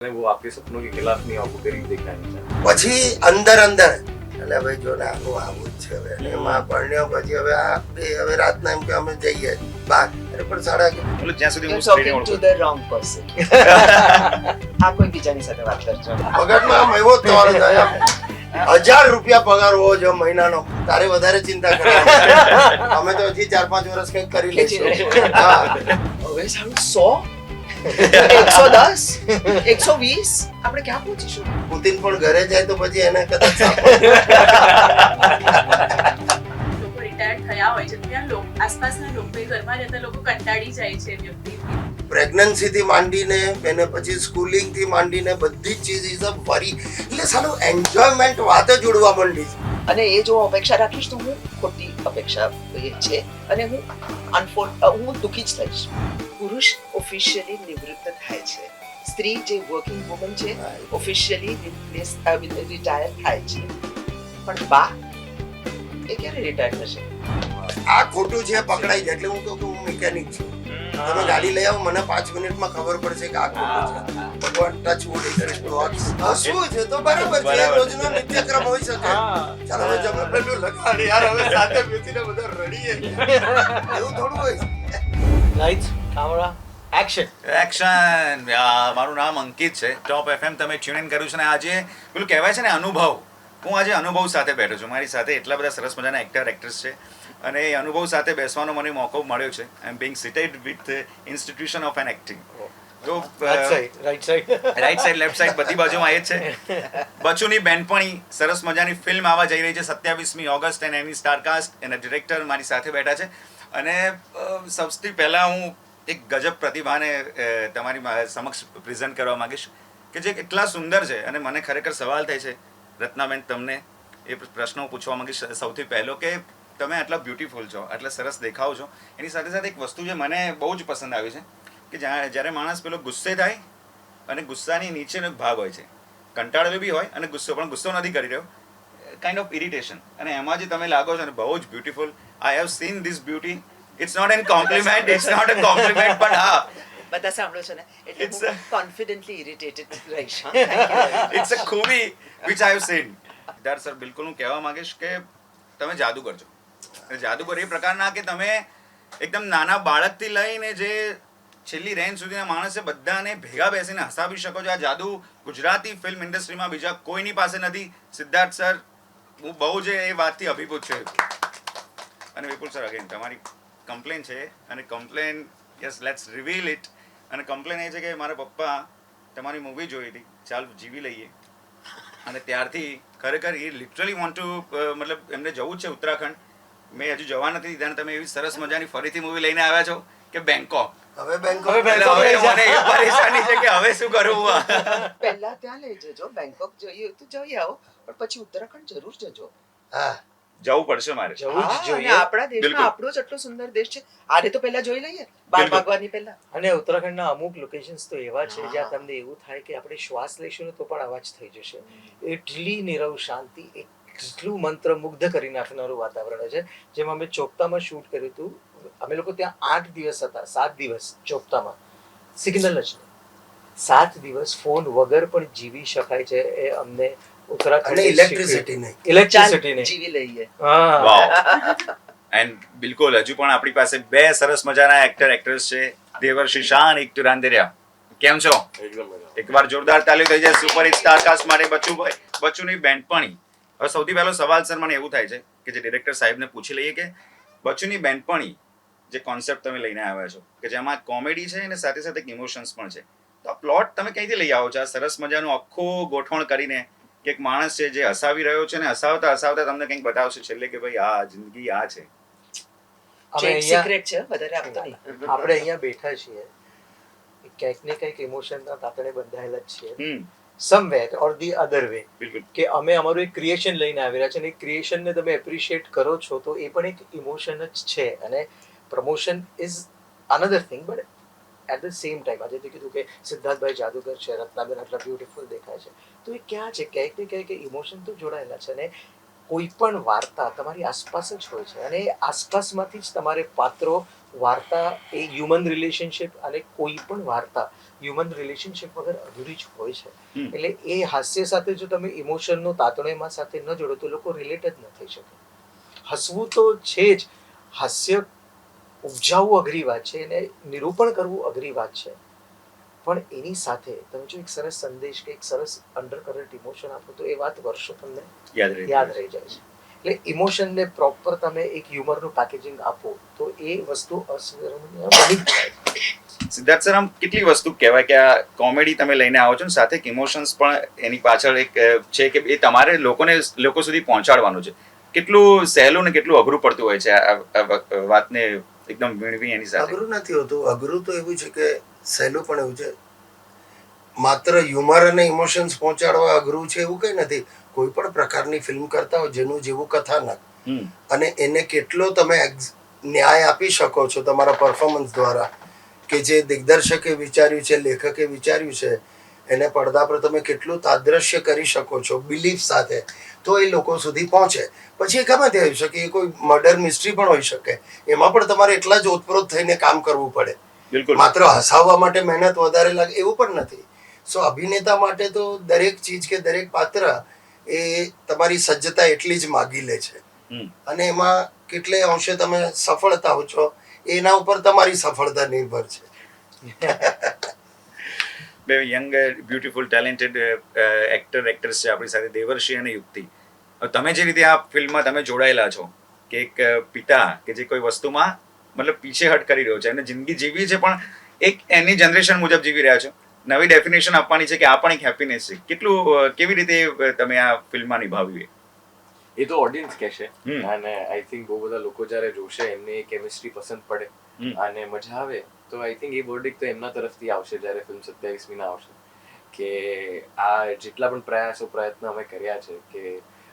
वो आपके सपनों के खिलाफ नहीं, आपको करीब देखना नहीं चाहता। પછી અંદર એટલે ભાઈ જો ને આનું આવું જ છે હવે અને એમાં પરણ્યો પછી હવે રાતના એમ કે અમે જઈએ બહાર અરે પણ સાડા मतलब જ્યાં સુધી હું You're સ્ત્રીને talking to ઓળખું the wrong person. આ કોઈ બીજાની સાથે વાત કરજો. પગારમાં આમ એવો જ તમારો થાય આમ 1000 રૂપિયા પગાર હોવો જોઈએ મહિનાનો તારે વધારે ચિંતા કરવાની અમે તો હજી 4-5 વર્ષ કંઈક કરી લઈશું હા હવે સારું 100 110 120 આપણે ક્યાં પહોંચીશું? પુતિન પણ ઘરે જાય તો પછી એને કદાચ લોકો રિટાયર્ડ થયા હોય છે ત્યાં આસપાસના લોકો ઘરમાં રહેતા લોકો કંટાળી જાય છે વ્યક્તિથી. પ્રેગ્નન્સી થી માંડીને એને પછી સ્કૂલિંગ થી માંડીને બધી જ ચીજ ઇઝ અ ફરી એટલે સાલું એન્જોયમેન્ટ વાત જ ઉડવા માંડી છે. અને એ જો અપેક્ષા રાખીશ તો હું ખોટી અપેક્ષા એ છે અને હું દુઃખી જ થઈશ. પુરુષ ઓફિશિયલી નિવૃત્ત થાય છે, સ્ત્રી જે વર્કિંગ વુમન છે ઓફિશિયલી રિટાયર થાય છે, પણ બા એ ક્યારે રિટાયર થશે? આ ખોટું છે પકડાઈ જાય એટલે હું કહું કે હું મિકેનિક છું તમે ગાડી લઈ આવો મને 5 મિનિટમાં ખબર પડશે કે આ ખોટું છે ભગવાન ટચ વુડ શું છે તો બરાબર છે રોજનો નિત્યક્રમ હોઈ શકે ચાલો હવે જમે પેલું લગાડી યાર હવે સાથે બેસીને બધા રડીએ એવું થોડું હોય લાઇટ્સ કેમેરા એક્શન એક્શન. મારું નામ અંકિત છે, ટોપ એફએમ તમે ટ્યુન ઇન કર્યું છે ને આજે પેલું કહેવાય છે ને અનુભવ, હું આજે અનુભવ સાથે બેઠો છું. મારી સાથે એટલા બધા સરસ મજાના એક્ટ્રેસ છે અને એ અનુભવ સાથે બેસવાનો મને મોકો મળ્યો છે. I am being seated with institution of an acting. તો રાઈટ સાઈડ લેફ્ટ સાઈડ બધી બાજુમાં એ જ છે. બચુની બેનપણી સરસ મજાની ફિલ્મ આવવા જઈ રહી છે 27મી ઓગસ્ટ અને એની સ્ટારકાસ્ટ એના ડિરેક્ટર મારી સાથે બેઠા છે. અને સૌથી પહેલાં હું એક ગજબ પ્રતિભાને તમારી સમક્ષ પ્રેઝન્ટ કરવા માંગીશ કે જે એટલા સુંદર છે અને મને ખરેખર સવાલ થાય છે રત્નાબેન તમને એ પ્રશ્ન હું પૂછવા માંગીશ સૌથી પહેલો કે તમે આટલા બ્યુટીફુલ છો, આટલા સરસ દેખાવ છો, એની સાથે સાથે એક વસ્તુ જે મને બહુ જ પસંદ આવી છે કે જ્યારે માણસ પેલો ગુસ્સે થાય અને ગુસ્સાની નીચેનો એક ભાગ હોય છે, કંટાળેલો બી હોય અને પણ ગુસ્સો નથી કરી રહ્યો, કાઇન્ડ ઓફ ઇરિટેશન, અને એમાં જે તમે લાગો છો ને બહુ જ beautiful. I have seen this beauty. It's not an compliment, પણ હા બધા સાંભળો છો ને એટલે It's હું કોન્ફિડન્ટલી ઇરિટેટેડ રહીશ. ઇટ્સ અ ખૂબી which I have seen. Siddharth sir, બિલકુલ હું કહેવા માંગીશ કે તમે જાદુગર છો. જાદુગર એ પ્રકારના કે તમે એકદમ નાના બાળકથી લઈને જે છેલ્લી રેન્જ સુધીના માણસે બધાને ભેગા બેસીને હસાવી શકો છો. આ જાદુ ગુજરાતી ફિલ્મ ઇન્ડસ્ટ્રીમાં બીજા કોઈની પાસે નથી. સિદ્ધાર્થ સર, હું બહુ જ એ વાતથી અભિભૂત છું. અને વિપુલ સર, અગેન તમારી કમ્પ્લેન છે અને complain yes let's reveal it. અને કમ્પ્લેન એ છે કે મારા પપ્પા તમારી મૂવી જોઈ હતી ચાલ જીવી લઈએ, અને ત્યારથી ખરેખર એ લિટરલી વોન્ટ ટુ મતલબ એમને જવું જ છે ઉત્તરાખંડ. મેં હજુ જવા નથી દીધા, તમે એવી સરસ મજાની ફરીથી મૂવી લઈને આવ્યા છો કે બેંકોક. હવે બેંકોક હવે મને એ પરેશાની છે કે હવે શું કરું. પહેલા ત્યાં લઈ જજો, બેંકોક જોઈએ તો જઈ આવો, પણ પછી ઉત્તરાખંડ જરૂર જજો. હા જવું પડશે મારે. જવું જ અને જોઈએ. આપણા દેશમાં બિલકુલ. આપણો જ આટલો સુંદર દેશ છે, આને તો પહેલા જોઈ લઈએ 12 વાગવાની પહેલા. અને ઉત્તરાખંડના અમુક લોકેશન્સ તો એવા છે જ્યાં તમને એવું થાય કે આપણે શ્વાસ લઈશું ને તો પણ અવાજ થઈ જશે. એટલી નીરવ શાંતિ, એટલું મંત્રમુગ્ધ કરી નાખનારું વાતાવરણ છે. જેમ અમે ચોપતામાં શૂટ કર્યું હતું, અમે લોકો ત્યાં 8 દિવસ હતા, 7 દિવસ ચોપતામાં, સિગ્નલ જ નહીં, 7 દિવસ ફોન વગર પણ જીવી શકાય છે. એ અમને ઉત્તરાખંડ અને ઇલેક્ટ્રિસિટી નહીં ઇલેક્ટ્રિસિટી નહીં. જીવી લઈએ. હા વાવ. એન્ડ બિલકુલ હજુ પણ આપણી પાસે બે સરસ મજાના એક્ટ્રેસ છે, દેવર્ષિ શાહ અને ઇક્તુ રાંદેરિયા. કેમ છો? એકદમ મજા. એકવાર જોરદાર તાલી થઈ જાય સુપર હિટ સ્ટારકાસ્ટ માટે બચુની બેનપણી. હવે સૌથી પહેલો સવાલ સર મને એવું થાય છે કે જે ડિરેક્ટર સાહેબને પૂછી લઈએ કે બચુની બેનપણી જે કોન્સેપ્ટ તમે લઈને આવ્યા છો કે જેમાં કોમેડી છે અને સાથે સાથે ઇમોશન્સ પણ છે, તો આ પ્લોટ તમે કઈથી લઈ આવો છો? આ સરસ મજાનું આખું ગોઠવણ કરીને કે એક માણસ છે જે હસાવી રહ્યો છે ને હસાવતા હસાવતા તમને કંઈક બતાવશે છેલ્લે કે ભાઈ આ જિંદગી આ છે. અમે સિક્રેટ છે, વધારે આપતો નહીં. આપણે અહીંયા બેઠા છીએ, ક્યાંક ને ક્યાંક ઇમોશનના તાતણે બંધાયેલા જ છીએ, somewhere or the other way. બિલકુલ. કે અમે અમારું એક ક્રિએશન લઈને આવી રહ્યા છે અને એ ક્રિએશનને તમે એપ્રિશિએટ કરો છો તો એ પણ એક ઇમોશન જ છે. અને promotion is another thing, but at the same time આજે તે કીધું કે સિદ્ધાર્થભાઈ જાદુગર છે, રત્નાબેન આટલા બ્યુટીફુલ દેખાય છે, તો એ ક્યાં છે? ક્યાંક ને ક્યાંક ઇમોશન તો જોડાયેલા છે. અને કોઈ પણ વાર્તા તમારી આસપાસ જ હોય છે અને એ આસપાસમાંથી જ તમારે પાત્રો વાર્તા એ હ્યુમન રિલેશનશિપ અને કોઈ પણ વાર્તા હ્યુમન રિલેશનશિપ વગર અધૂરી જ હોય છે. એટલે એ હાસ્ય સાથે જો તમે ઇમોશનનો તાતણેમાં સાથે ન જોડો તો લોકો રિલેટ જ ન થઈ શકે. હસવું તો છે જ, હાસ્ય ઉપજાવવું અઘરી વાત છે અને નિરૂપણ કરવું અઘરી વાત છે, પણ એની સાથે તમે જો એક સરસ સંદેશ કે એક સરસ અંડર કરંટ ઇમોશન આપો તો એ વાત વર્ષો તમને યાદ રહી જાય છે. એટલે ઇમોશનને પ્રોપર તમે એક હ્યુમરનું પેકેજિંગ આપો તો એ વસ્તુ અસ્મરણીય બની જ જાય. સિદ્ધાર્થ સર, આમ કેટલી વસ્તુ કહેવાય કે આ કોમેડી તમે લઈને આવો છો ને સાથે એક ઇમોશન્સ પણ એની પાછળ એક છે કે એ તમારે લોકો સુધી પહોંચાડવાનું છે. કેટલું સહેલું ને કેટલું અઘરું પડતું હોય છે આ વાતને એકદમ વીણવી એની સાથે? અઘરું નથી હોતું. અઘરું તો એવું છે કે સહેલું પણ એવું છે. માત્ર હ્યુમર અને ઇમોશન્સ પહોંચાડવા અઘરું છે એવું કંઈ નથી. કોઈ પણ પ્રકારની ફિલ્મ કરતા હોય જેનું જેવું કથાનક અને એને કેટલો તમે ન્યાય આપી શકો છો તમારા પરફોર્મન્સ દ્વારા, કે જે દિગ્દર્શકે વિચાર્યું છે, લેખકે વિચાર્યું છે, એને પડદા પર તમે કેટલું તાદ્રશ્ય કરી શકો છો બિલીફ સાથે, તો એ લોકો સુધી પહોંચે. પછી એ ગમે તે હોઈ શકે, એ કોઈ મર્ડર મિસ્ટ્રી પણ હોઈ શકે, એમાં પણ તમારે એટલા જ ઓતપ્રોત થઈને કામ કરવું પડે. માત્ર હસાવવા માટે મહેનત વધારે લાગે એવું પણ નથી. સો અભિનેતા માટે તો દરેક ચીજ કે દરેક પાત્ર એ તમારી સજ્જતા એટલી જ માગી લે છે, અને એમાં કેટલે અંશે તમે સફળ થાઓ છો એના ઉપર તમારી સફળતા નિર્ભર છે. બે યંગ બ્યુટીફુલ ટેલેન્ટેડ એક્ટર્સ છે આપણી સાથે, દેવર્ષિ અને યુક્તિ. તમે જે રીતે આ ફિલ્મમાં તમે જોડાયેલા છો કે એક પિતા કે જે કોઈ વસ્તુમાં મતલબ પીછેહટ કરી રહ્યો છે, એમને જિંદગી જીવી છે પણ એક એની જનરેશન મુજબ જીવી રહ્યા છો, નવી ડેફિનેશન આપવાની છે કે આ પણ એક હેપીનેસ છે. કેટલું કેવી રીતે તમે આ ફિલ્મમાં નિભાવ્યું? એ તો ઓડિયન્સ કહેશે, અને આઈ થિંક બહુ બધા લોકો જ્યારે જોશે એમને એ કેમિસ્ટ્રી પસંદ પડે અને મજા આવે તો આઈ થિંક એ વર્ડિક તો એમના તરફથી આવશે જ્યારે ફિલ્મ 27મીના આવશે, કે આ જેટલા પણ પ્રયત્ન અમે કર્યા છે કે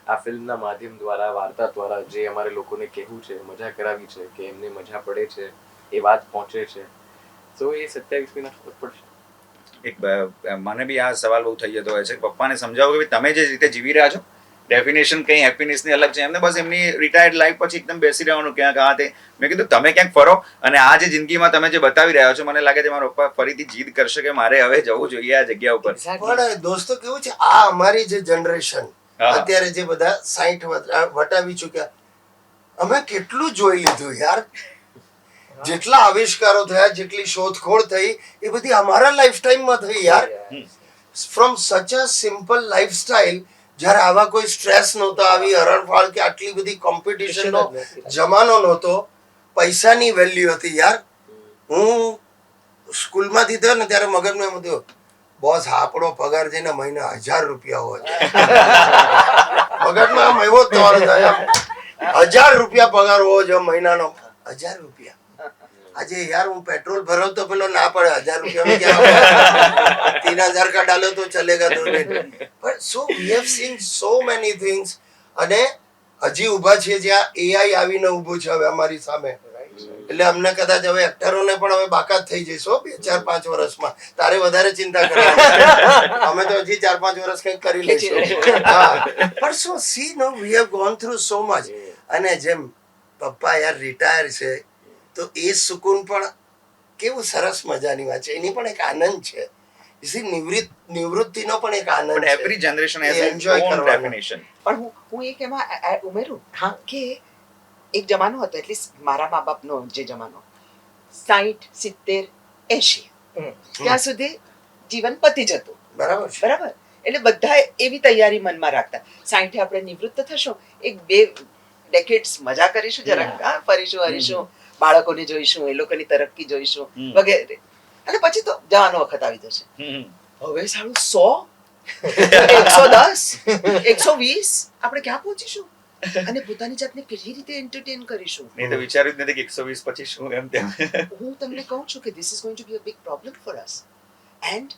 આ ફિલ્મના માધ્યમ દ્વારા, વાર્તા દ્વારા જે અમારે લોકોને કહેવું છે, મજા કરાવી છે, કે એમને મજા પડે છે, એ વાત પહોંચે છે, તો એ 27મીના ખબર પડશે. એક મને બી આ સવાલ બહુ થઈ જતો હોય છે, પપ્પાને સમજાવો કે તમે જે રીતે જીવી રહ્યા છો ડેફિનેશન કઈ હેપીનેસની અલગ છે, એમને બસ એમની રિટાયર્ડ લાઈફ પછી એકદમ બેસી રહેવાનું ક્યાંક આ તે. મેં કીધું તમે ક્યાંક ફરો, અને આ જે જિંદગીમાં તમે જે બતાવી રહ્યા છો મને લાગે છે મારા પપ્પા ફરીથી જીદ કરશે કે મારે હવે જવું જોઈએ આ જગ્યા ઉપર. પણ દોસ્તો કેવું છે, આ અમારી જે જનરેશન અત્યારે જે બધા 60 વટાવી ચૂક્યા, અમે કેટલું જોઈ લીધું યાર. જેટલા આવિષ્કારો થયા, જેટલી શોધખોળ થઈ, એ બધી અમારા લાઈફ ટાઈમમાં થઈ યાર. ફ્રોમ સચ અ સિમ્પલ લાઈફસ્ટાઈલ, જ્યારે આવા કોઈ સ્ટ્રેસ નહોતો, આવી હરણફાળ કે આટલી બધી કોમ્પિટિશનનો જમાનો નહોતો, પૈસાની વેલ્યુ હતી યાર. હું સ્કૂલમાંથી થયો ને ત્યારે મગજમાં એમ હતું, બોસ આપણો પગાર જઈને મહિને 1000 રૂપિયા હોય. મગજમાં આમ એવો જ થવાનો થાય, 1000 રૂપિયા પગાર હોવો જોઈએ મહિનાનો. 1000 રૂપિયા આજે યાર હું પેટ્રોલ ભરાવતો પેલો ના પડે 1000 રૂપિયા ક્યાં 3000 का डालो तो चलेगा 2 दिन. but so we have seen so many things, અને હજી ઊભા છે જ્યાં એઆઈ આવીને ઊભું છે હવે અમારી સામે. એટલે અમને કદાચ હવે એક્ટરોને પણ હવે બાકાત થઈ જઈશું 4-5 વર્ષમાં. તારે વધારે ચિંતા કરવાની, અમે તો હજી 4-5 વર્ષ કંઈક કરી લઈશું. પણ so see no we have gone through so much. અને જેમ પપ્પા યાર રિટાયર છે તો એ સુકૂન પણ કેવું સરસ મજાની વાત છે, એની પણ એક આનંદ છે. નિવૃત્તિનો પણ એક આનંદ છે. Every generation has Enjoy its own કરવાનું. definition. પણ હું એક એમાં ઉમેરું કે એક જમાનો હતો, એટલીસ્ટ મારા મા બાપનો જે જમાનો 60, 70, 80 ત્યાં સુધી જીવન પતી જતું. બરાબર છે. બરાબર. એટલે બધા એવી તૈયારી મનમાં રાખતા 60 આપણે નિવૃત્ત થશું, 1-2 ડેકેડ્સ મજા કરીશું, જરા ફરીશું હરીશું, બાળકોને જોઈશું, એ લોકોની તરક્કી જોઈશું વગેરે, અને પછી તો જવાનો વખત આવી જશે. હવે સારું 100, 110, 120 આપણે ક્યાં પહોંચીશું અને પોતાની જાતને કેવી રીતે એન્ટરટેન કરીશું? નહીં તો વિચાર્યું જ નથી કે 120 પછી શું એમ તેમ. હું તમને કહું છું કે this is going to be a big problem for us, and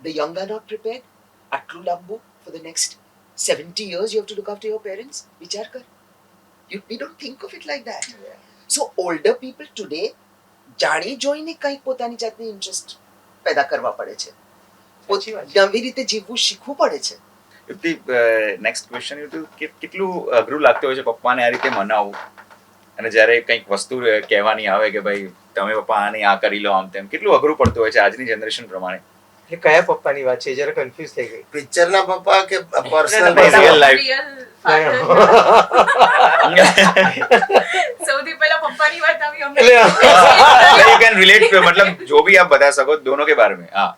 the young are not prepared. આટલું લાંબુ for the next 70 years you have to look after your parents. વિચાર કર. We don't think of it like that. So older people today જાણી જોઈને કંઈક પોતાની જાતની interest પેદા કરવા પડે છે, નવી રીતે જીવવું શીખવું પડે છે. યુક્તિ, નેક્સ્ટ ક્વેશ્ચન કેટલું અઘરું લાગતું હોય છે પપ્પાને આ રીતે મનાવવું? અને જ્યારે કંઈક વસ્તુ કહેવાની આવે કે ભાઈ તમે પપ્પા આને આ કરી લો આમ તેમ, કેટલું અઘરું પડતું હોય છે આજની જનરેશન પ્રમાણે. એટલે કયા પપ્પાની વાત છે જરા કન્ફ્યુઝ થઈ ગઈ. પિક્ચરના પપ્પા કે પર્સનલ ના, real life. Real father. સૌથી પહેલા પપ્પાની વાત આવી અમે You can relate to, मतलब जो भी आप बता सको दोनों के बारे में. हाँ,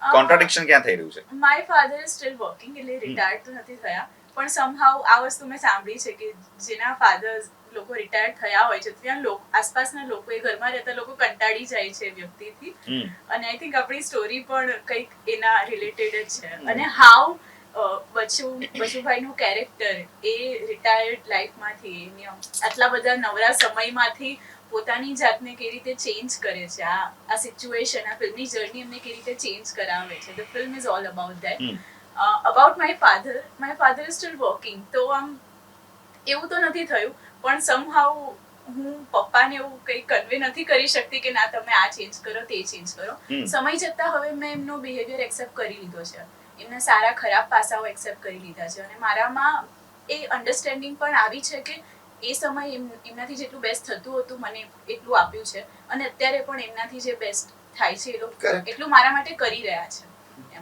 કોન્ટ્રાડિક્શન ક્યાં થઈ રહ્યું છે? My father is still working, એટલે રિટાયર્ડ તો નથી થયા, પણ સમહાઉ આ વસ્તુ મેં સાંભળી છે કે જેના ફાધર્સ લોકો રિટાયર્ડ થયા હોય છે ત્યાં આસપાસના લોકો, એ ઘરમાં રહેતા લોકો કંટાળી જાય છે વ્યક્તિથી. અને આઈ થિંક આપણી સ્ટોરી પણ કંઈક એના રિલેટેડ જ છે. અને હાઉ બચુભાઈનું કેરેક્ટર એ રિટાયર્ડ લાઈફમાંથી આટલા બધા નવરા સમયમાંથી પોતાની જાતને કેવી રીતે ચેન્જ કરે છે, આ સિચ્યુએશન, આ ફિલ્મની જર્ની એમને કેવી રીતે ચેન્જ કરાવે છે. The film is all about that. About my father is still working. તો આમ એવું તો નથી થયું, પણ સમહાઉ હું પપ્પાને એવું કંઈ કન્વે નથી કરી શકતી કે ના તમે આ ચેન્જ કરો તે ચેન્જ કરો. સમય જતા હવે મેં એમનો બિહેવિયર એક્સેપ્ટ કરી લીધો છે, એમના સારા ખરાબ પાસાઓ એક્સેપ્ટ કરી લીધા છે, અને મારામાં એ અન્ડરસ્ટેન્ડિંગ પણ આવી છે કે એ સમય એમનાથી જેટલું બેસ્ટ થતું હતું મને એટલું આપ્યું છે, અને અત્યારે પણ એમનાથી જે બેસ્ટ થાય છે એ લોકો એટલું મારા માટે કરી રહ્યા છે.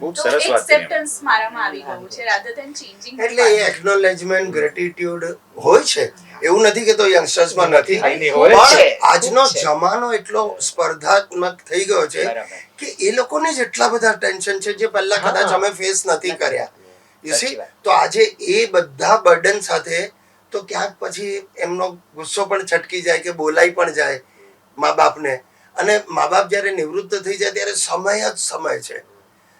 બહુ તો સરસ વાત કરી. એક્સેપ્ટન્સ મારામાં આવી ગયું છે રાધર ધેન ચેન્જિંગ. એટલે એ એક્નોલેજમેન્ટ ગ્રેટિટ્યુડ હોય છે, એવું નથી કે તો યંગસ્ટર્સમાં નથી, નહીં હોય પણ છે. આજનો છે. જમાનો એટલો સ્પર્ધાત્મક થઈ ગયો છે કે એ લોકોને જ એટલા બધા ટેન્શન છે જે પહેલા કદાચ અમે ફેસ નથી કર્યા. યુ સી, સાચી વાત. તો આજે એ બધા બર્ડન સાથે તો ક્યાંક પછી એમનો ગુસ્સો પણ છટકી જાય કે બોલાઈ પણ જાય મા બાપને. અને મા બાપ જ્યારે નિવૃત્ત થઈ જાય ત્યારે સમય જ સમય છે.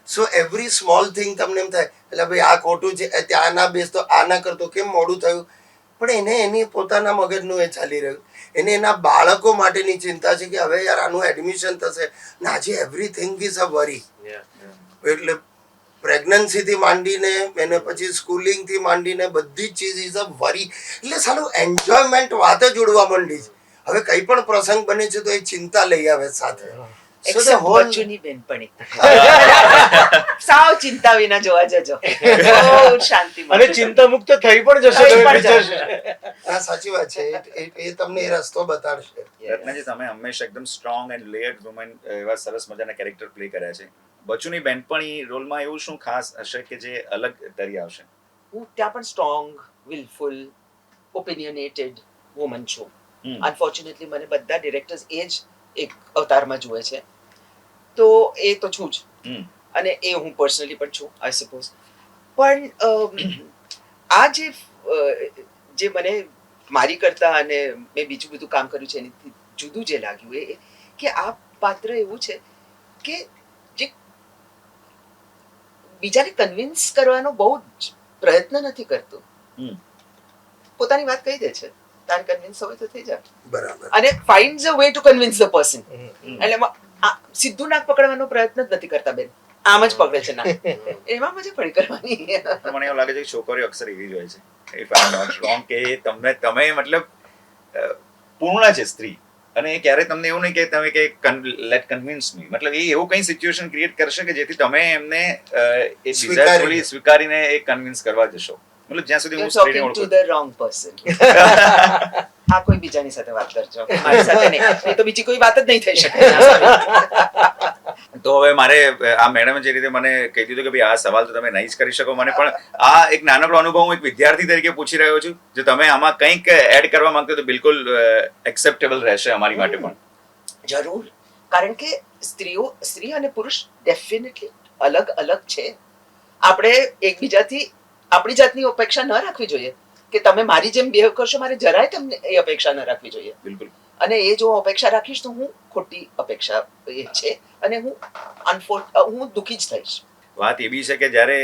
સો એવરી સ્મોલ થિંગ તમને એમ થાય એટલે ભાઈ આ ખોટું છે, ત્યાં ના બેસતો, આ ના કરતો, કેમ મોડું થયું, પણ એને એની પોતાના મગજનું એ ચાલી રહ્યું. એને એના બાળકો માટેની ચિંતા છે કે હવે યાર આનું એડમિશન થશે ને આજે એવરીથિંગ ઇઝ અ વરી. એટલે પ્રેગ્નન્સીથી માંડીને એને પછી સ્કૂલિંગથી માંડીને બધી જ ચીજ ઇઝ અ વરી. એટલે સાલું એન્જોયમેન્ટ વાત જ ઉડવા માંડી છે. હવે કઈ પણ પ્રસંગ બને છે તો એ ચિંતા લઈ આવે સાથે. So the Except whole- બચ્ચુની બેનપણી. સાવ ચિંતા વિના જોવા જજો, બહુ શાંતિ અને ચિંતા મુક્ત થઈ પણ જશે થઈ તમે પણ જશે. વિચારશો. હા સાચી વાત છે. એ તમને એ રસ્તો બતાડશે. રત્નાજી, તમે હંમેશા એકદમ સ્ટ્રોંગ એન્ડ લેયર્ડ વુમન એવા સરસ મજાના કેરેક્ટર પ્લે કર્યા છે. બચુની બેનપણી રોલમાં એવું શું ખાસ હશે કે જે અલગ તરી આવશે? હું ત્યાં પણ સ્ટ્રોંગ, વિલફુલ, ઓપિનિયનેટેડ વુમન છું. અનફોર્ચ્યુનેટલી મને બધા ડિરેક્ટર્સ એ જ એક અવતારમાં જુએ છે, તો એ તો છું જ, અને એ હું પર્સનલી પણ છું આઈ સપોઝ. પણ આ જે મને મારી કરતા અને મેં બીજું બધું કામ કર્યું છે એનાથી જુદું જે લાગ્યું એ કે આ પાત્ર એવું છે કે જે બીજાને કન્વિન્સ કરવાનો બહુ જ પ્રયત્ન નથી કરતું, પોતાની વાત કહી દે છે, તારે કન્વિન્સ હોય તો થઈ જાય, બરાબર. અને ફાઇન્ડ્સ a way to convince the person. એટલે સીધું નાક પકડવાનો પ્રયત્ન જ નથી કરતા બેન, આમ જ પકડે છે નાક. એમાં મજા પડી કરવાની. તો મને એવું લાગે છે કે છોકરીઓ અક્ષર એવી જ હોય છે, if I am not wrong, કે તમે મતલબ પૂર્ણ છે સ્ત્રી, અને એ ક્યારે તમને એવું નહીં કે તમે કે લેટ કન્વિન્સ મી, મતલબ એ એવું કઈ સિચ્યુએશન ક્રિએટ કરશે કે જેથી તમે એમને એ ડિઝાયરફુલી સ્વીકારીને એ કન્વિન્સ કરવા જશો. મતલબ જ્યાં સુધી હું સ્ત્રીને ટોકિંગ ટુ ઓળખું. The wrong person. આ કોઈ બીજાની સાથે વાત કરજો, મારી સાથે નહીં, નહીં તો બીજી કોઈ વાત જ નહીં થઈ શકે. તો હવે મારે આ મેડમે જે રીતે મને કહી દીધું કે ભાઈ આ સવાલ તો તમે નહીં જ કરી શકો, મને પણ આ એક નાનકડો અનુભવ હું એક વિદ્યાર્થી તરીકે પૂછી રહ્યો છું. જો તમે આમાં કંઈક એડ કરવા માંગતો તો બિલકુલ એક્સેપ્ટેબલ રહેશે અમારી માટે પણ. જરૂર, કારણ કે સ્ત્રી અને પુરુષ ડેફિનેટલી અલગ અલગ છે. આપણે એકબીજાથી આપણી જાતની અપેક્ષા ન રાખવી જોઈએ કે તમે મારી જેમ બિહેવ કરશો, મારે જરાય તમને એ અપેક્ષા ન રાખવી જોઈએ. બિલકુલ. અને એ જો અપેક્ષા રાખીશ તો હું ખોટી અપેક્ષા એ છે, અને હું દુઃખી જ થઈશ. વાત એવી છે કે જ્યારે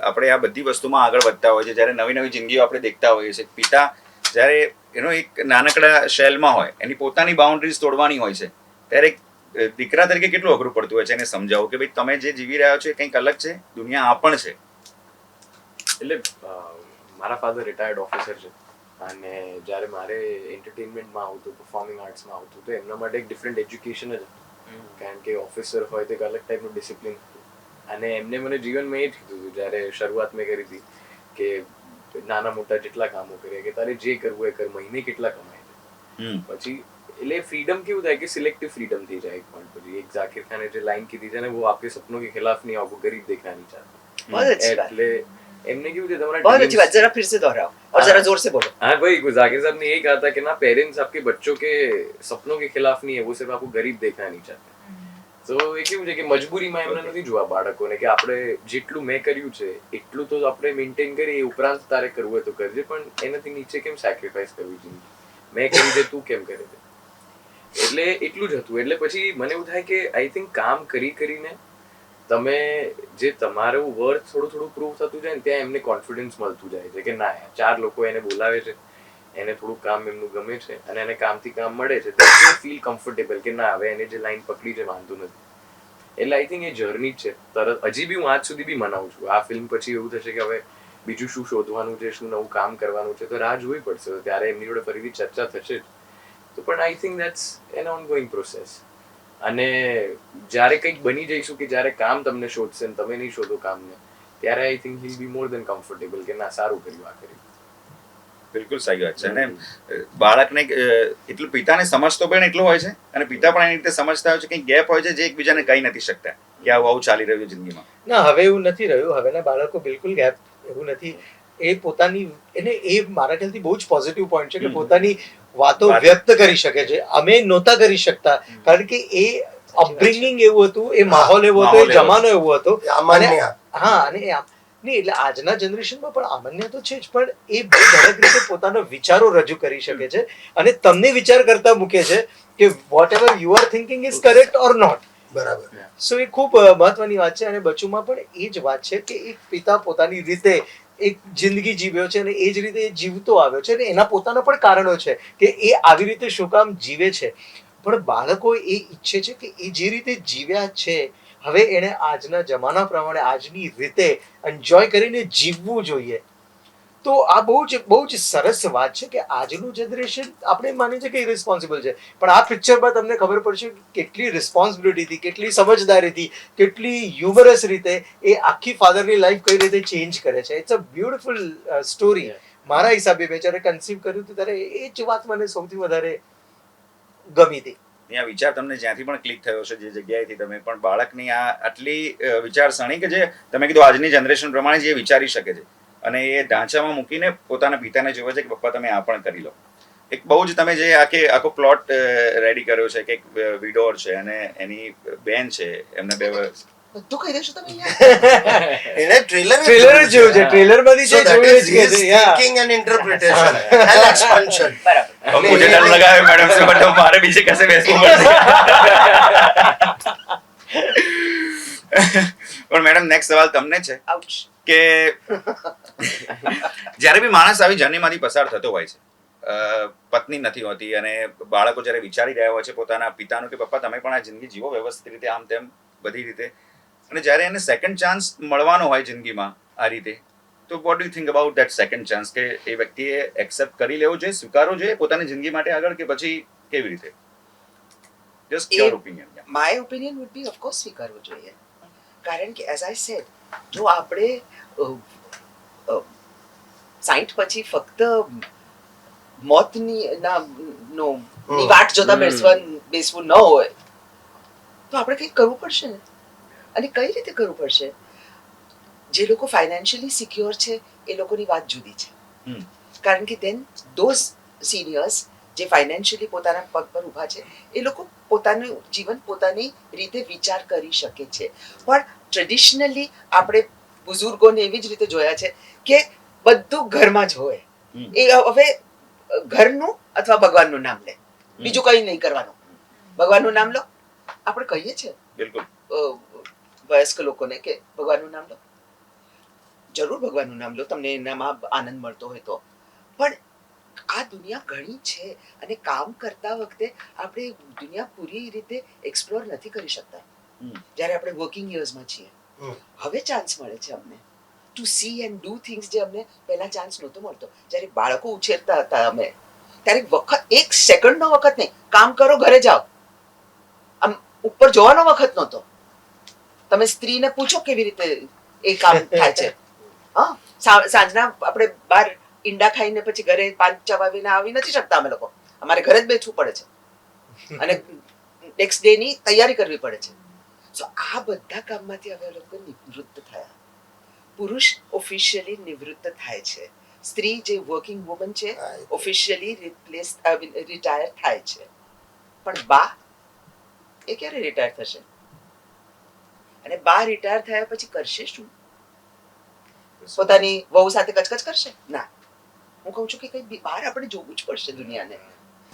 આપણે આ બધી વસ્તુમાં આગળ વધતા હોય છે, જ્યારે નવી નવી જિંદગીઓ આપણે દેખતા હોઈએ છીએ, પિતા જ્યારે એનો એક નાનકડા શેલમાં હોય, એની પોતાની બાઉન્ડ્રીઝ તોડવાની હોય છે, ત્યારે દીકરા તરીકે કેટલું અઘરું પડતું હોય છે એને સમજાવવું કે ભાઈ તમે જે જીવી રહ્યા છો એ કંઈક અલગ છે, દુનિયા આ પણ છે. એટલે મારા ફાધર રિટાયર્ડ ઓફિસર છે, અને જ્યારે મારે એન્ટરટેનમેન્ટમાં આવતું, પરફોર્મિંગ આર્ટ્સમાં આવતું, તો એમના માટે એક ડિફરન્ટ એજ્યુકેશન જ હતું, કારણ કે ઓફિસર હોય તો એક અલગ ટાઈપનું ડિસિપ્લિન હતું. અને એમને મને જીવનમાં એ જ કીધું હતું જ્યારે શરૂઆત મેં કરી હતી કે નાના મોટા જેટલા કામો કરીએ કે તારે જે કરવું એ કર, મહિને કેટલા કમાય છે, પછી એટલે ફ્રીડમ કેવું થાય કે સિલેક્ટિવ ફ્રીडम થઈ જાય એક point પછી એક ઝાकिर खान ने जो लाइन की थी ना वो आपके सपनों के खिलाफ नहीं आपको गरीब देखना नहीं चाहते बहुत अच्छी बात, એટલે એમને કેવું છે તમારા बहुत अच्छी बात, जरा फिर से दोहराओ और जरा जोर से बोलो. हाँ भाई जाकिर साहब ने यही कहा था कि ना पेरेंट्स आपके बच्चों के सपनों के खिलाफ नहीं है वो सिर्फ आपको गरीब देखना नहीं चाहते તો એ કેવું છે કે મજબૂરીમાં એમને નથી જોવા બાળકોને કે આપણે જેટલું મેં કર્યું છે એટલું તો આપણે મેન્ટેન કરીએ એ ઉપરાંત તારે કરવું હોય તો કરજે પણ એનાથી નીચે કેમ સેક્રિફાઈસ કરવી જિંદગી મેં કરી દે તું કેમ કરે છે એટલે એટલું જ હતું એટલે પછી મને એવું થાય કે આઈ થિંક કામ કરીને તમે જે તમારું વર્થ થોડું થોડું પ્રૂવ થતું જાય ને ત્યાં એમને કોન્ફિડન્સ મળતું જાય છે કે ના યાર 4 લોકો એને બોલાવે છે એને થોડું કામ એમનું ગમે છે અને એને કામથી કામ મળે છે તો ફીલ કમ્ફર્ટેબલ કે ના હવે એને જે લાઈન પકડી છે વાંધો નથી એટલે આઈ થિંક એ જર્ની જ છે તરત હજી બી હું આજ સુધી બી મનાવું છું આ ફિલ્મ પછી એવું થશે કે હવે બીજું શું શોધવાનું છે શું નવું કામ કરવાનું છે તો રાહ જોવી પડશે તો ત્યારે એમની જોડે ફરીથી ચર્ચા થશે જ તો પણ I think that's an ongoing process અને જ્યારે કંઈક બની જઈશું કે જ્યારે કામ તમને શોધશે ને તમે નહીં શોધો કામને ત્યારે I think he'll be more than comfortable કે ના સારું કર્યું આ કર્યું બિલકુલ સાચી વાત છે અને બાળકને એટલું પિતાને સમજતો પણ એટલો હોય છે અને પિતા પણ એની રીતે સમજતા હોય છે કંઈક ગેપ હોય છે જે એકબીજાને કહી નથી શકતા કે આવું આવું ચાલી રહ્યું જિંદગીમાં ના હવે એવું નથી રહ્યું હવેના બાળકો બિલકુલ ગેપ એવું નથી એ પોતાની એને એ મારા ખ્યાલથી બહુ જ પોઝિટિવ પોઈન્ટ છે કે પોતાની વાતો વ્યક્ત કરી શકે છે અમે નહોતા કરી શકતા કારણ કે એ અપબ્રિંગિંગ એવું હતું એ માહોલ એવો હતો એ જમાનો એવો હતો અને હા અને નહીં એટલે આજના જનરેશનમાં પણ આમન્ય તો છે જ પણ એ બહુ ઝડપ રીતે પોતાના વિચારો રજૂ કરી શકે છે અને તમને વિચાર કરતા મૂકે છે કે whatever you are thinking is correct or not બરાબર સો એ ખૂબ મહત્વની વાત છે અને બચુમાં પણ એ જ વાત છે કે એક પિતા પોતાની રીતે એક જિંદગી જીવ્યો છે અને એ જ રીતે જીવતો આવ્યો છે અને એના પોતાના પણ કારણો છે કે એ આવી રીતે શું કામ જીવે છે પણ બાળકો એ ઈચ્છે છે કે એ જે રીતે જીવ્યા છે હવે એને આજના જમાના પ્રમાણે આજની રીતે એન્જોય કરીને જીવવું જોઈએ તો આ બહુ જ સરસ વાત છે કે આજનું જનરેશન આપણે માનીએ છીએ કે ઇરિસ્પોન્સિબલ છે પણ આ પિક્ચરમાં તમને ખબર પડશે કે કેટલી રિસ્પોન્સિબિલિટીથી કેટલી સમજદારીથી કેટલી હ્યુમરસ રીતે એ આખી ફાધરની લાઈફ કઈ રીતે ચેન્જ કરે છે ઇટ્સ અ બ્યુટીફુલ સ્ટોરી મારા હિસાબે મેં જ્યારે કન્સીવ કર્યું હતું ત્યારે એ જ વાત મને સૌથી વધારે ગમી હતી આ વિચાર તમને જ્યાંથી પણ ક્લિક થયો છે જે જગ્યાએથી તમે પણ બાળકની આ આટલી વિચારસરણી કે જે તમે કીધું આજની જનરેશન પ્રમાણે જે વિચારી શકે છે અને એ ઢાંચામાં મૂકીને પોતાના પિતાને જોવે છે કે પપ્પા તમે આ પણ કરી લો એક બહુ જ તમે જે આખો પ્લોટ રેડી કર્યો છે કે એક વિડોર છે અને એની બેન છે એમને બે બધું કહી દેશો તમે એને ટ્રેલર ટ્રેલર જ જોયું છે ટ્રેલરમાંથી જે જોયું જ કે છે thinking and interpretation and expansion બરાબર अब मुझे डर लगा है मैडम से बट हमारे पीछे कैसे बैसना પણ મેડમ નેક્સ્ટ સવાલ તમને છે આઉચ કે જ્યારે બી માણસ આવી જર્નીમાંથી પસાર થતો હોય છે પત્ની નથી હોતી અને બાળકો જ્યારે વિચારી રહ્યા હોય છે પોતાના પિતાનું કે પપ્પા તમે પણ આ જિંદગી જીવો વ્યવસ્થિત રીતે આમ તેમ બધી રીતે અને જ્યારે એને સેકન્ડ ચાન્સ મળવાનો હોય જિંદગીમાં આ રીતે તો what do think about that second chance કે એ વ્યક્તિએ એક્સેપ્ટ કરી લેવું જોઈએ સ્વીકારવો જોઈએ પોતાની જિંદગી માટે આગળ કે પછી કેવી રીતે just your opinion my opinion would be of course સ્વીકારવું જોઈએ કારણ કે એઝ આઈ સેડ જો આપણે 60 પછી ફક્ત મોતની ની વાટ જોતા બેસવું ન હોય તો આપણે કંઈક કરવું પડશે ને અને કઈ રીતે કરવું પડશે જે લોકો ફાઇનાન્શિયલી સિક્યોર છે એ લોકોની વાત જુદી છે કારણ કે દેન ધોઝ સિનિયર્સ જે ફાઇનાન્શિયલી પોતાના પગ પર ઊભા છે એ લોકો પોતાનું જીવન પોતાની રીતે વિચાર કરી શકે છે પણ ટ્રેડિશનલી આપણે બુઝુર્ગોને એવી જ રીતે જોયા છે કે બધું ઘરમાં જ હોય એ હવે ઘરનું અથવા ભગવાનનું નામ લે બીજું કંઈ નહીં કરવાનું ભગવાનનું નામ લો આપણે કહીએ છીએ બિલકુલ વયસ્ક લોકોને કે ભગવાનનું નામ લો જરૂર ભગવાનનું નામ લો તમને એનામાં આનંદ મળતો હોય તો પણ આ દુનિયા ઘણી છે અને કામ કરતા વખતે આપણે દુનિયા પૂરી રીતે એક્સપ્લોર નથી કરી શકતા જ્યારે આપણે વર્કિંગ યર્સમાં છીએ હવે ચાન્સ મળે છે અમને to see and do things જે અમને પહેલા ચાન્સ નહોતો મળતો જ્યારે બાળકો ઉછેરતા હતા અમે ત્યારે વખત એક સેકન્ડનો વખત નહીં કામ કરો ઘરે જાઓ આમ ઉપર જોવાનો વખત નહોતો તમે સ્ત્રીને પૂછો કેવી રીતે એ કામ થાય છે હા સાંજના આપણે બહાર ઈંડા ખાઈને પછી ઘરે 5 ચા વાવીને આવી નથી શકતા અમે લોકો અમારે ઘરે જ બેઠવું પડે છે અને નેક્સ્ટ ડે ની તૈયારી કરવી પડે છે. સો આ બધા કામમાંથી હવે લોકો નિવૃત્ત થયા. પુરુષ ઓફિશિયલી નિવૃત્ત થાય છે, સ્ત્રી જે વર્કિંગ વુમન છે ઓફિશિયલી રિટાયર થાય છે. પણ બા એ ક્યારે રિટાયર થશે? અને બા રિટાયર થયા પછી કરશે શું? પોતાની વહુ સાથે કચકચ કરશે? ના, હું કહું છું કે કઈ બહાર આપણે જોવું જ પડશે દુનિયાને.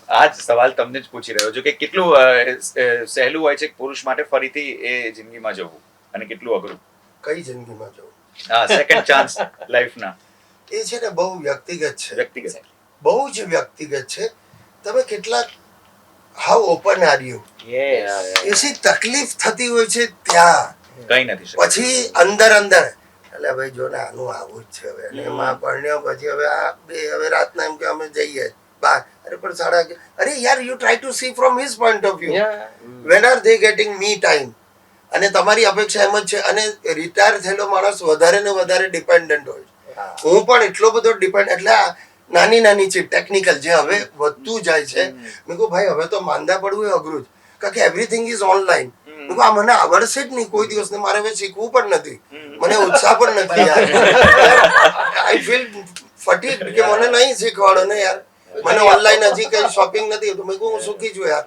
આ જ સવાલ તમને જ પૂછી રહ્યો છું કે કેટલું સહેલું હોય છે પુરુષ માટે ફરીથી એ જિંદગીમાં જવું અને કેટલું અઘરું? કઈ જિંદગીમાં જવું? હા, સેકન્ડ ચાન્સ લાઈફના. એ છે ને બહુ વ્યક્તિગત છે, વ્યક્તિગત. બહુ જ વ્યક્તિગત છે. તમે કેટલાક હાઉ ઓપન આર યુ, એસી તકલીફ થતી હોય છે ત્યાં કઈ નથી શકતું. પછી અંદર એટલે ભાઈ જો ને આનું આવું જ છે હવે, અને એમાં પરણ્યો પછી હવે આ બે હવે રાતના એમ કે અમે જઈએ બહાર, અરે પણ અરે યાર you try to see from his point of view, when are they getting me time, અને તમારી અપેક્ષા એમ જ છે. અને રિટાયર થયેલો માણસ વધારે ને વધારે ડિપેન્ડન્ટ હોય. હું પણ એટલો બધો ડિપેન્ડ, એટલે આ નાની ચીજ ટેકનિકલ જે હવે વધતું જાય છે. મેં કહું ભાઈ હવે તો માંદા પડવું એ અઘરું જ, કારણ કે એવરીથિંગ ઇઝ ઓનલાઈન. મેં કહું આ મને આવડશે જ નહીં કોઈ દિવસ, ને મારે હવે શીખવું પણ નથી, મને ઉત્સાહ પણ નથી યાર. આઈ ફીલ ફટીગ કે મને નહીં શીખવાડો ને યાર, મને ઓનલાઈન હજી કઈ શોપિંગ નથી. તો મેં કહું હું સુખી છું યાર,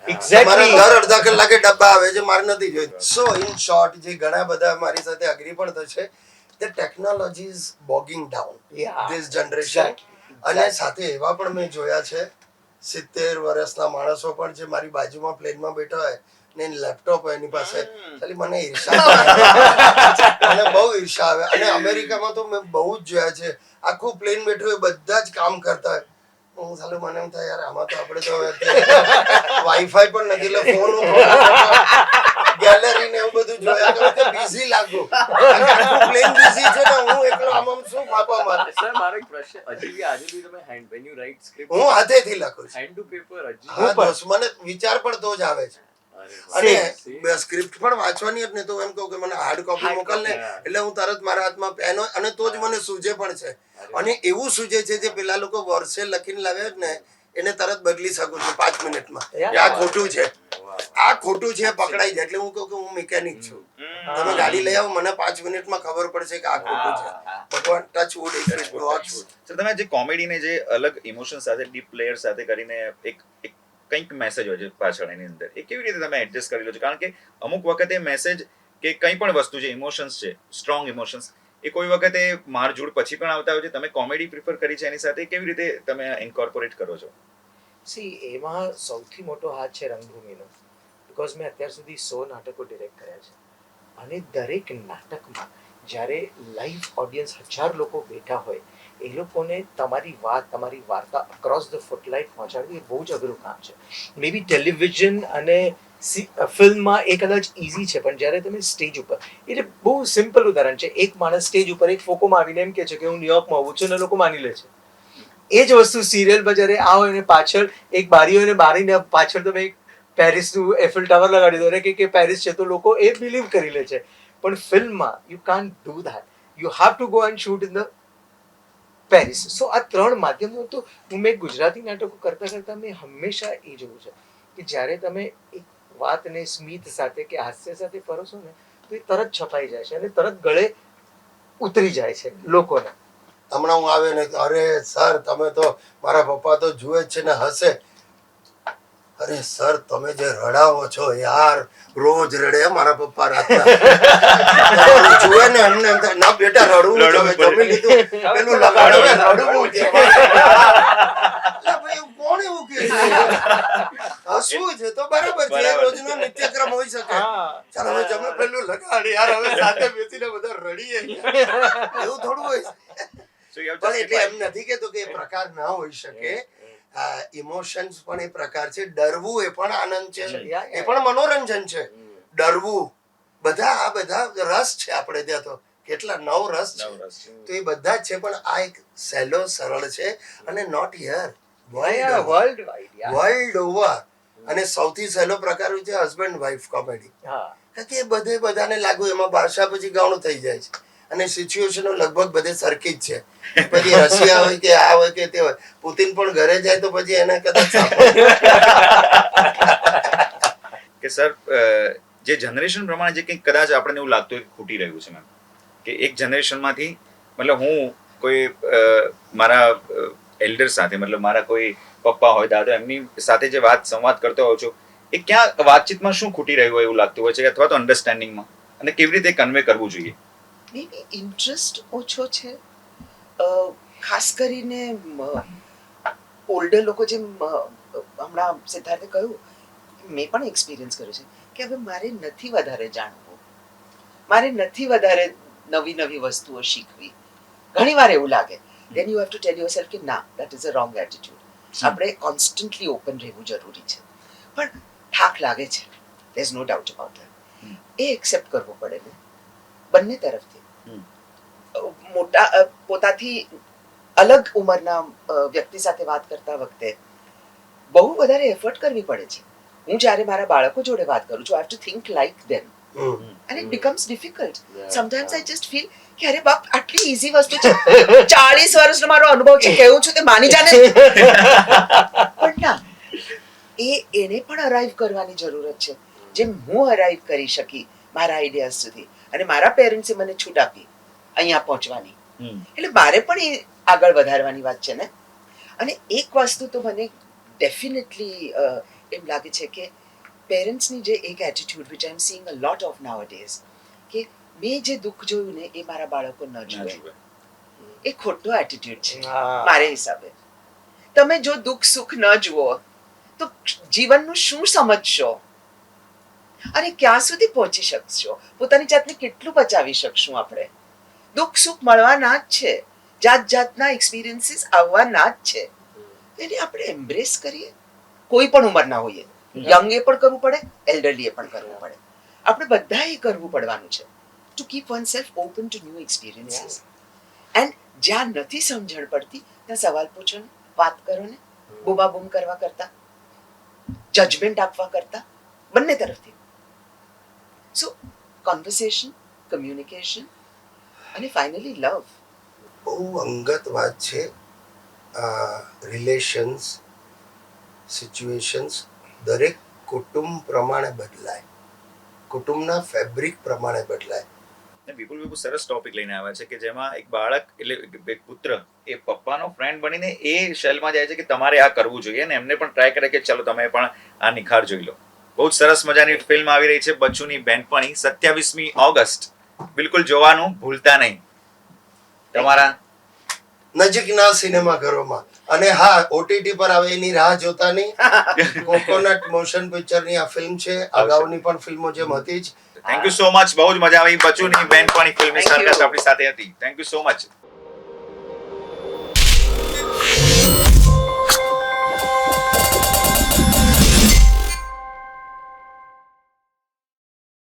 મારા દર અડધા કલાકે ડબ્બા આવે છે, મારે નથી જોઈતું. સો ઇન શોર્ટ, જે ઘણા બધા મારી સાથે અગ્રી પણ થશે, the technology is bogging down this generation. અને સાથે એવા પણ મેં જોયા છે 70 વર્ષના માણસો પણ જે મારી બાજુમાં પ્લેનમાં બેઠા હોય ને લેપટોપ હોય એની પાસે, ખાલી મને ઈર્ષા આવે, મને બહુ ઈર્ષા આવે. અને અમેરિકામાં તો મેં બહુ જ જોયા છે, આખું પ્લેન બેઠું હોય, બધા જ કામ કરતા હોય. હું સાલું મને એમ થાય યાર આમાં તો આપણે તો વાઈફાઈ પણ નથી, એટલે ફોન ગેલેરી ને એવું બધું જોયા કરું કે બિઝી લાગુ, પ્લેન બિઝી છે ને હું એકલો આમ શું ફાપા મારે. સર મારો એક પ્રશ્ન, હજી બી આજે બી તમે hand when you write script હું હાથેથી લખું છું, હેન્ડ ટુ પેપર હજી? હા દોસ્ત, મને વિચાર પણ તો જ આવે છે. અને સ્ક્રિપ્ટ પણ વાંચવાની જ ને, તો એમ કહું કે મને હાર્ડ કોપી મોકલ ને, એટલે હું તરત મારા હાથમાં પેન હોય, અને તો જ મને સૂજે પણ છે. અને એવું સૂજે છે જે પેલા લોકો વર્ષે લખીને લાવ્યા જ ને એને તરત બદલી શકું છું 5 મિનિટમાં. આ ખોટું છે, આ ખોટું છે, પકડાઈ જાય. એટલે હું કહું કે હું મિકેનિક છું, તમે ગાડી લઈ આવો, મને 5 મિનિટમાં ખબર પડશે કે આ ખોટું છે. ભગવાન touch wood if it what's. Sir તમે જે કોમેડીને જે અલગ ઇમોશન સાથે ડીપ લેયર સાથે કરીને એક કંઈક મેસેજ હોય છે પાછળ એની અંદર, એ કેવી રીતે તમે એડજસ્ટ કરી લો છો? કારણ કે અમુક વખતે મેસેજ કે કંઈ પણ વસ્તુ જે ઇમોશન્સ છે, સ્ટ્રોંગ ઇમોશન્સ, એ કોઈ વખતે મારઝૂડ પછી પણ આવતા હોય છે. તમે કોમેડી પ્રિફર કરી છે એની સાથે, કેવી રીતે તમે ઇન્કોર્પોરેટ કરો છો? સી એમાં સૌથી મોટો હાથ છે રંગભૂમિનો, બિકોઝ મેં અત્યાર સુધી 100 નાટકો ડિરેક્ટ કર્યા છે, અને દરેક નાટકમાં જ્યારે લાઈવ ઓડિયન્સ 1000 લોકો બેઠા હોય, એ લોકોને તમારી વાત, તમારી વાર્તા અક્રોસ ધ ફૂટલાઇટ પહોંચાડવી એ બહુ જ અઘરું કામ છે. મે બી ટેલિવિઝન અને ફિલ્મમાં એ કદાચ ઇઝી છે, પણ જ્યારે તમે સ્ટેજ ઉપર, એટલે બહુ સિમ્પલ ઉદાહરણ છે, એક માણસ સ્ટેજ ઉપર એક ફોકોમાં આવીને એમ કહે છે કે હું ન્યુયોર્કમાં આવું છું, અને લોકો માની લે છે. એ જ વસ્તુ સિરિયલમાં જ્યારે આવો અને પાછળ એક બારી હોય ને બારીને પાછળ તમે એક પેરિસનું એફિલ ટાવર લગાડી દો ને કે પેરિસ છે, તો લોકો એ બિલીવ કરી લે છે. પણ ફિલ્મમાં you can't do that, you have to go and shoot in the Paris. So આ 3 માધ્યમો, તો હું મેં ગુજરાતી નાટકો કરતા મેં હંમેશા એ જોયું છે કે જ્યારે તમે એક વાતને સ્મિત સાથે કે હાસ્ય સાથે પરોસો ને, તો એ તરત છપાઈ જાય છે અને તરત ગળે ઉતરી જાય છે લોકોને. હમણાં હું આવે ને, અરે સર તમે તો, મારા પપ્પા તો જુએ જ છે ને હસે, અરે સર તમે જે રડાવો છો યાર, રોજ રડે મારા પપ્પા રાતના જુએ ને, અમને એમ થાય ના બેટા રડવું છે, જમી લીધું પેલું લગાડો ને રડવું છે. ભાઈ કોણ એવું કે છે? હસવું છે તો બરાબર છે, રોજનો નિત્યક્રમ હોઈ શકે. ચાલો હવે જમે પેલું લગાડ યાર, હવે સાથે બેસીને બધા રડીએ, એવું થોડું હોય છે. પણ એટલે એમ નથી કેતો કે એ પ્રકાર ના હોઈ શકે. ઇમોશન્સ પણ એ પ્રકાર છે, ડરવું એ પણ આનંદ છે, એ પણ મનોરંજન છે. ડરવું, બધા આ બધા રસ છે આપણે ત્યાં, તો કેટલા 9 રસ છે, તો એ બધા જ છે. પણ આ એક સહેલો સરળ છે, અને નોટ હિયર, વર્લ્ડ ઓવર. અને સૌથી સહેલો પ્રકાર છે હસબન્ડ વાઇફ કોમેડી, કારણ કે બધે બધાને લાગુ એમાં ભાષા પછી ગાણું થઈ જાય છે. અને સિચ્યુએશનો લગભગ બધે સરખી જ છે. પછી રશિયા હોય કે આ હોય કે તે હોય, પુતિન પણ ઘરે જાય તો પછી એને કદાચ કે સર જે જનરેશન પ્રમાણે જે કંઈક કદાચ આપણને એવું લાગતું હોય કે ખૂટી રહ્યું છે મેમ, કે એક જનરેશનમાંથી મતલબ હું કોઈ મારા એલ્ડર સાથે મતલબ મારા કોઈ પપ્પા હોય દાદા એમની સાથે જે સંવાદ કરતો હોઉં છું, એ ક્યાં વાતચીતમાં શું ખૂટી રહ્યું હોય એવું લાગતું હોય છે, અથવા તો અન્ડરસ્ટેન્ડિંગમાં, અને કેવી રીતે કન્વે કરવું જોઈએ? મે બી ઇન્ટરેસ્ટ ઓછો છે, ખાસ કરીને ઓલ્ડર લોકો, જેમ હમણાં સિદ્ધાર્થે કહ્યું, મેં પણ એક્સપિરિયન્સ કર્યું છે કે હવે મારે નથી વધારે જાણવું, મારે નથી વધારે નવી નવી વસ્તુઓ શીખવી. ઘણી વાર એવું લાગે, then you have to tell yourself કે ના, that is a wrong attitude. આપણે કોન્સ્ટન્ટલી ઓપન રહેવું જરૂરી છે, પણ થાક લાગે છે, there is no doubt about that. A accept કરવું પડે ને બંને તરફથી. મોટા પોતાથી અલગ ઉંમરના વ્યક્તિ સાથે વાત કરતા વખતે બહુ વધારે એફર્ટ કરવી પડે છે. હું જ્યારે મારા બાળકો જોડે વાત કરું છું, I have to think like them. And it becomes difficult. Sometimes I just feel કે અરે બાપ, આટલી ઈઝી વસ્તુ છે, 40 વર્ષનો મારો અનુભવ છે, કેવું છું તે માની જાને. પણ ના, એને પણ અરાઈવ કરવાની જરૂરત છે, જેમ હું અરાઈવ કરી શકી મારા આઈડિયાઝ સુધી, અને મારા પેરેન્ટ્સે મને છૂટ આપી અહીંયા પહોંચવાની, એટલે મારે પણ એ આગળ વધારવાની વાત છે ને. અને એક વસ્તુ તો મને ડેફિનેટલી એમ લાગે છે કે પેરેન્ટ્સની જે એક attitude which I am seeing a lot of nowadays, કે મેં જે દુઃખ જોયું ને એ મારા બાળકો ન જુએ, એ ખોટો એટીટ્યુડ છે મારા હિસાબે. તમે જો દુઃખ સુખ ન જુઓ તો જીવનનું શું સમજશો અને ક્યાં સુધી પહોંચી શકશો? પોતાની જાતને કેટલું બચાવી શકશું આપણે? દુઃખ સુખ મળવાના જ છે, જાત જાતના એક્સપિરિયન્સીસ આવવાના જ છે, એને આપણે એમ્બ્રેસ કરીએ. કોઈ પણ ઉંમરના હોઈએ, યંગ એ પણ કરવું પડે, એલ્ડરલી એ પણ કરવું પડે, આપણે બધાએ કરવું પડવાનું છે, to keep one self open to new experiences. And જ્યાં નથી સમજણ પડતી ત્યાં સવાલ પૂછો ને, વાત કરો ને, બૂમાબૂમ કરવા કરતા, જજમેન્ટ આપવા કરતા, બંને તરફથી. સો કોન્વર્સેશન, કમ્યુનિકેશન અને ફાઇનલી લવ. બહુ અંગત વાત છે. રિલેશન્સ, સિચ્યુએશન્સ દરેક કુટુંબ પ્રમાણે બદલાય, કુટુંબના ફેબ્રિક પ્રમાણે બદલાય. વિપુલ સરસ ટોપિક લઈને આવ્યા છે કે જેમાં એક બાળક એટલે એક પુત્ર એ પપ્પાનો ફ્રેન્ડ બનીને એ શેલમાં જાય છે કે તમારે આ કરવું જોઈએ, અને એમને પણ ટ્રાય કરે કે ચાલો તમે પણ આ નિખાર જોઈ લો. બહુ સરસ મજાની ફિલ્મ આવી રહી છે બચ્ચુની બેનપણી, 27મી ઓગસ્ટ. બિલકુલ જોવાનું ભૂલતા નહીં તમારા નજીકના સિનેમાઘરોમાં. અને હા, ઓટીટી પર આવે એની રાહ જોતા નહીં. કોકોનટ મોશન પિક્ચરની આ ફિલ્મ છે, અગાઉની પણ ફિલ્મો જેમ હતી જ. થેન્ક યુ સો મચ, બહુ જ મજા આવી. બચ્ચુની બેનપણી ફિલ્મની સ્ટારકાસ્ટ આપણી સાથે હતી. Thank you so much.